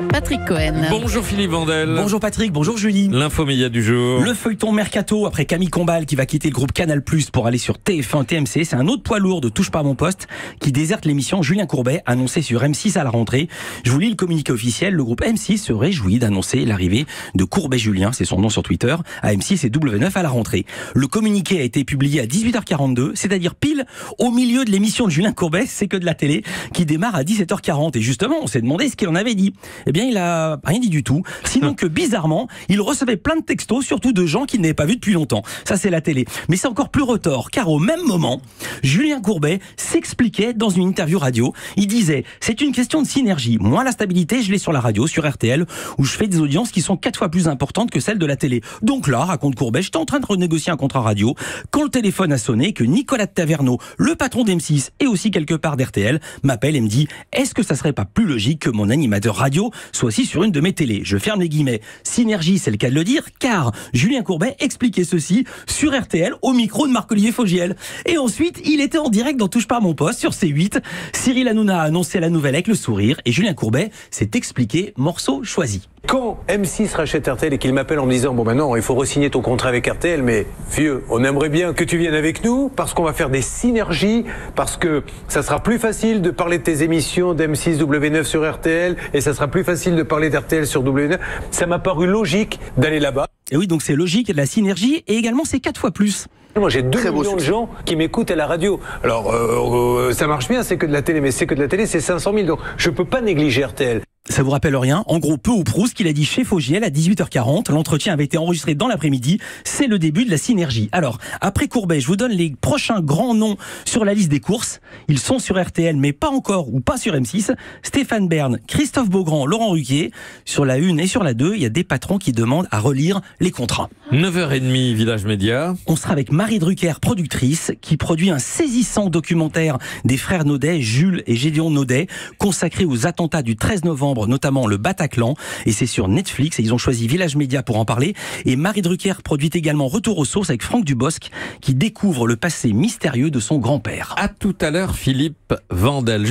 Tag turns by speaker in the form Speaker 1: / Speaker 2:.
Speaker 1: Patrick Cohen.
Speaker 2: Bonjour Philippe Vandel.
Speaker 3: Bonjour Patrick, bonjour Julie.
Speaker 2: L'infomédia du jour.
Speaker 3: Le feuilleton Mercato après Camille Combal qui va quitter le groupe Canal+ pour aller sur TF1 TMC. C'est un autre poids lourd de Touche pas à mon poste qui déserte l'émission. Julien Courbet annoncé sur M6 à la rentrée. Je vous lis le communiqué officiel. Le groupe M6 se réjouit d'annoncer l'arrivée de Courbet-Julien, c'est son nom sur Twitter, à M6 et W9 à la rentrée. Le communiqué a été publié à 18h42, c'est-à-dire pile au milieu de l'émission de Julien Courbet, c'est que de la télé, qui démarre à 17h40. Et justement, on s'est demandé ce qu'il en avait dit. Eh bien, il a rien dit du tout. Sinon que bizarrement, il recevait plein de textos, surtout de gens qu'il n'avait pas vus depuis longtemps. Ça, c'est la télé. Mais c'est encore plus retors, car au même moment, Julien Courbet s'expliquait dans une interview radio. Il disait, c'est une question de synergie. Moi, la stabilité, je l'ai sur la radio, sur RTL, où je fais des audiences qui sont 4 fois plus importantes que celles de la télé. Donc là, raconte Courbet, j'étais en train de renégocier un contrat radio, quand le téléphone a sonné, que Nicolas de Taverneau, le patron d'M6 et aussi quelque part d'RTL, m'appelle et me dit, est-ce que ça serait pas plus logique que mon animateur radio soit aussi sur une de mes télés? Je ferme les guillemets. Synergie, c'est le cas de le dire, car Julien Courbet expliquait ceci sur RTL au micro de Marc-Olivier Fogiel. Et ensuite, il était en direct dans Touche pas à mon poste sur C8. Cyril Hanouna a annoncé la nouvelle avec le sourire et Julien Courbet s'est expliqué morceau choisi.
Speaker 4: Quand M6 rachète RTL et qu'il m'appelle en me disant bon maintenant il faut re-signer ton contrat avec RTL, mais vieux, on aimerait bien que tu viennes avec nous parce qu'on va faire des synergies, parce que ça sera plus facile de parler de tes émissions d'M6 W9 sur RTL et ça sera plus facile de parler d'RTL sur W9, ça m'a paru logique d'aller là-bas.
Speaker 3: Et oui, donc c'est logique, il y a de la synergie et également c'est 4 fois plus.
Speaker 4: Moi j'ai 2 millions de gens qui m'écoutent à la radio. Alors ça marche bien, c'est que de la télé, mais c'est que de la télé, c'est 500 000, donc je peux pas négliger RTL.
Speaker 3: Ça vous rappelle rien? En gros, peu ou prou, ce qu'il a dit chez Fogiel à 18h40. L'entretien avait été enregistré dans l'après-midi. C'est le début de la synergie. Alors, après Courbet, je vous donne les prochains grands noms sur la liste des courses. Ils sont sur RTL, mais pas encore ou pas sur M6. Stéphane Bern, Christophe Beaugrand, Laurent Ruquier. Sur la 1 et sur la 2, il y a des patrons qui demandent à relire les contrats.
Speaker 2: 9h30, Village Média.
Speaker 3: On sera avec Marie Drucker, productrice, qui produit un saisissant documentaire des frères Naudet, Jules et Gédéon Naudet, consacré aux attentats du 13 novembre, notamment le Bataclan, et c'est sur Netflix, et ils ont choisi Village Média pour en parler. Et Marie Drucker produit également Retour aux sources avec Franck Dubosc, qui découvre le passé mystérieux de son grand-père.
Speaker 2: À tout à l'heure, Philippe Vandel.